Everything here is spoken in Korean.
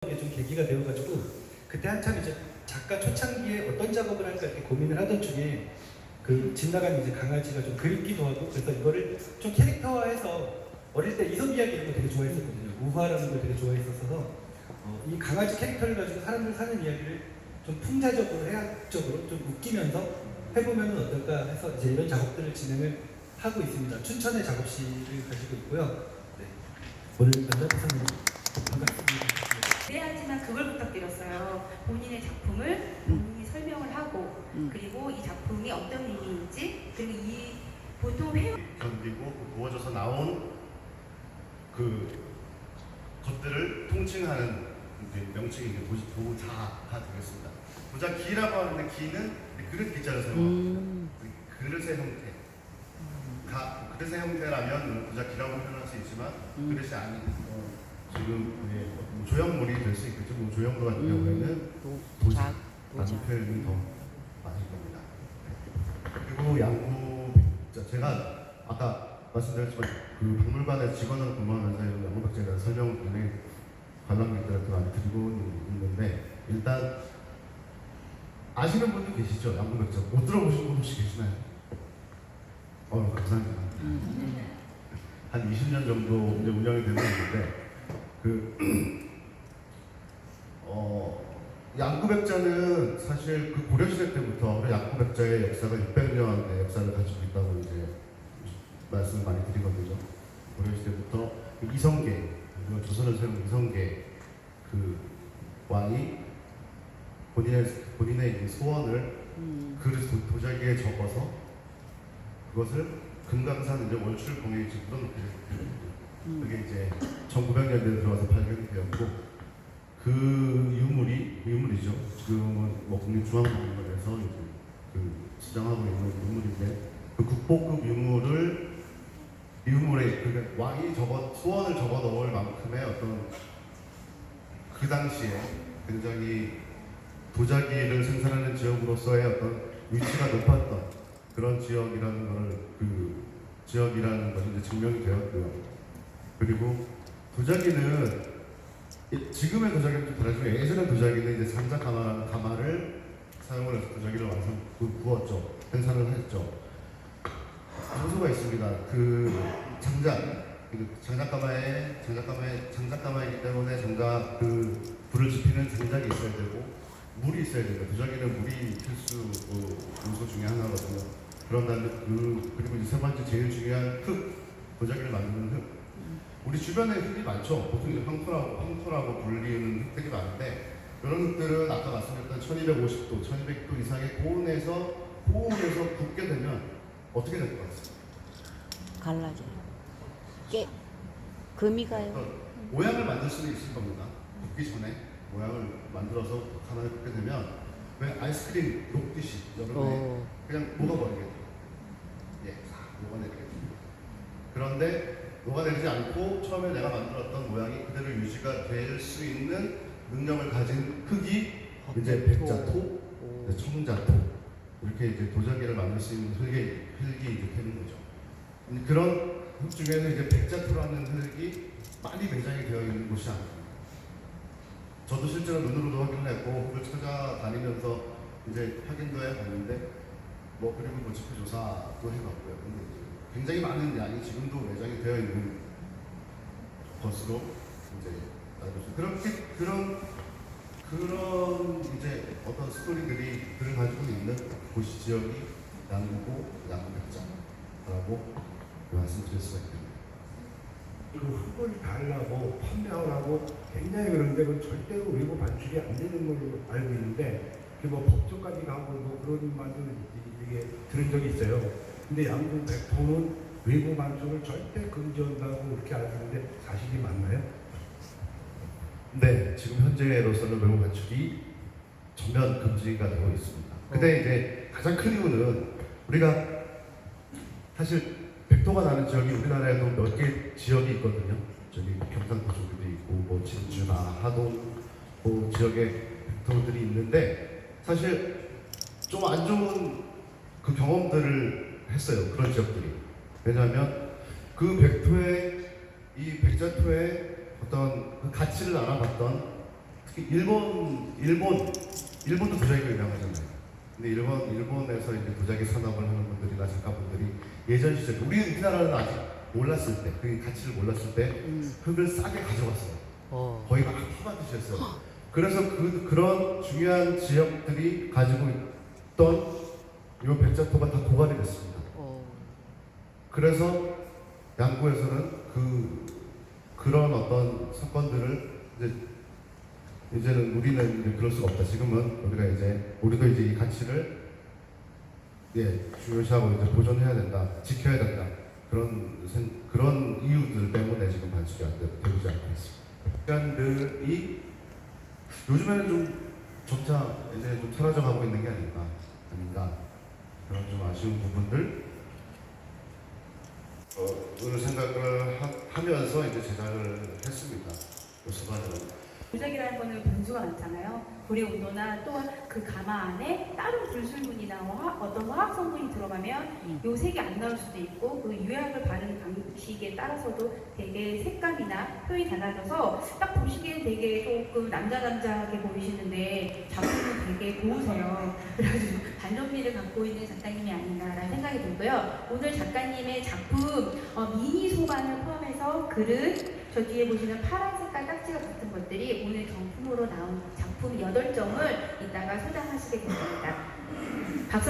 이게 좀 계기가 되어가지고 그때 한참 이제 작가 초창기에 어떤 작업을 할까 이렇게 고민을 하던 중에 그 지나간 이제 강아지가 좀 그립기도 하고 그래서 이거를 좀 캐릭터화해서 어릴 때 이솝 이야기 이런 거 되게 좋아했었거든요. 우화라는 걸 되게 좋아했었어서 이 강아지 캐릭터를 가지고 사람들 사는 이야기를 좀 풍자적으로 해학적으로 좀 웃기면서 해보면 어떨까 해서 이제 이런 작업들을 진행을 하고 있습니다. 춘천의 작업실을 가지고 있고요. 네. 오늘 만나보셨는데 반갑습니다. 네, 하지만 그걸 부탁드렸어요. 본인의 작품을 본인이 설명을 하고 그리고 이 작품이 어떤 의미인지 그리고 이 보통 견디고 부어져서 나온 그 것들을 통칭하는 이제 명칭이 도자가 되겠습니다. 도자기라고 하는데 기는 그릇 기자를 사용합니다. 그릇의 형태. 그릇의 형태라면 도자기라고 표현할 수 있지만 그릇이 아닌 지금 조형물이 될 수 있겠죠. 조형물 같은 경우에는 도자라는 표현이 더 많이 겁니다. 그리고 양구 제가 아까 말씀드렸지만 그 박물관의 직원으로 근무하면서 양구백자에 대한 설명을 굉장히 관람객들한테 많이 드리고 있는데 일단 아시는 분도 계시죠? 양구백자 못 들어보신 분 혹시 계시나요? 감사합니다. 한 20년 정도 이제 운영이 되고 있는데 양구백자는 사실 그 고려시대 때부터 양구백자의 역사가 600년의 역사를 가지고 있다고 이제 말씀을 많이 드리거든요. 고려시대부터 이성계, 조선을 세운 이성계 그 왕이 본인의 소원을 그 도자기에 적어서 그것을 금강산 이제 월출봉에 이제 묻어놓게 됐거든요. 그게 이제 1900년대에 들어와서 발견이 되었고 그 유물이죠. 지금은 국립중앙박물관에서 이제 그 수장하고 있는 유물인데 그 국보급 유물에 그러니까 왕이 소원을 적어 넣을 만큼의 어떤 그 당시에 굉장히 도자기를 생산하는 지역으로서의 어떤 위치가 높았던 그런 지역이라는 것이 이제 증명이 되었고요. 그리고 도자기는 지금의 도자기는 좀 다르지만 예전의 도자기는 이제 장작가마라는 가마를 사용을 해서 도자기를 구웠죠. 생산을 했죠. 장소가 있습니다. 그 장작가마이기 때문에 불을 지피는 장작이 있어야 되고 물이 있어야 됩니다. 도자기는 물이 필수 요소 중에 하나거든요. 그런 다음에 그리고 이제 세 번째 제일 중요한 흙, 도자기를 만드는 흙. 우리 주변에 흙이 많죠. 보통 이제 황토라고 불리는 흙들이 많은데 이런 흙들은 아까 말씀드렸던 1250도, 1200도 이상의 고온에서 굽게 되면 어떻게 될 것 같습니다? 갈라져요. 금이 가요. 모양을 만들 수는 있을 겁니다. 굽기 전에 모양을 만들어서 가만히 굽게 되면 왜 아이스크림 녹듯이 여름에 그냥 녹아버리겠죠. 녹아내리겠죠. 그런데 녹아내리지 않고 처음에 내가 만들었던 모양이 그대로 유지가 될 수 있는 능력을 가진 흙이 이제 백자토, 청자토 이렇게 이제 도자기를 만들 수 있는 흙이 이제 되는 거죠. 그런 흙 중에는 이제 백자토라는 흙이 많이 매장이 되어 있는 곳이 아닙니다. 저도 실제로 눈으로도 확인을 했고 흙을 찾아다니면서 이제 확인도 해봤는데 그리고 지표 조사도 해봤고요. 근데 굉장히 많은 양이 지금도 매장이 되어 있는 것으로 이제 알고 있습니다. 그런 이제 어떤 스토리들을 가지고 있는 도시 지역이 양구고 양구백자라고 말씀드릴 수가 있습니다. 그 흙을 달라고 판매하라고 굉장히 그런데 그 절대로 외부 반출이 안 되는 걸로 알고 있는데 뭐 법조까지 가고 그런 말도 이게 들은 적이 있어요. 근데 양구 백토는 외부 반출을 절대 금지한다고 그렇게 알고 있는데 사실이 맞나요? 네, 지금 현재로서는 외부 반출이 전면 금지가 되고 있습니다. 근데 이제 가장 큰 이유는 우리가 사실 백토가 나는 지역이 우리나라에도 몇 개 지역이 있거든요. 저기 경상도 쪽에도 있고 진주나 하동 지역에 백토들이 있는데 사실 좀 안 좋은 그 경험들을 했어요. 그런 지역들이. 왜냐하면 이 백자토의 어떤 그 가치를 알아봤던 특히 일본도 도자기가 유명하잖아요. 근데 일본에서 이제 도자기 산업을 하는 분들이나 작가분들이 예전 시절 우리나라는 아직 몰랐을 때, 그 가치를 몰랐을 때 흙을 싸게 가져갔어요. 거의 막 퍼가듯이었어요. 그래서 그런 중요한 지역들이 가지고 있던 이 백자토가 다 고갈이 됐습니다. 그래서 양구에서는 그런 어떤 사건들을 이제는 우리는 이제 그럴 수가 없다. 지금은 우리도 이제 이 가치를 중요시하고 이제 보존해야 된다, 지켜야 된다. 그런 이유들 때문에 지금 반출이 되지 않고 있습니다. 시간들이 요즘에는 좀 점차 이제 좀 사라져가고 있는 게 아닌가 그런 좀 아쉬운 부분들 을 생각을 하면서 이제 제작을 했습니다. 수반은. 도자기라는 거는 변수가 많잖아요. 불의 온도나 또한 그 가마 안에 다른 불순물이나 어떤 화학 성분이 들어가면 요 색이 안 나올 수도 있고 그 유약을 바르는 방식에 따라서도 되게 색감이나 표현이 달라져서 딱 보시기엔 되게 조금 남자하게 보이시는데 작품은 되게 고우세요. 그래가지고 반전미를 갖고 있는 작가님이 아닌가라는 생각이 들고요. 오늘 작가님의 작품 미니 소반을 포함해서 그릇, 저 뒤에 보시는 파란 색깔 딱지가 붙은 것들이 오늘 경품으로 나온 작품 8점을 이따가 소장하시게 됩니다. 박수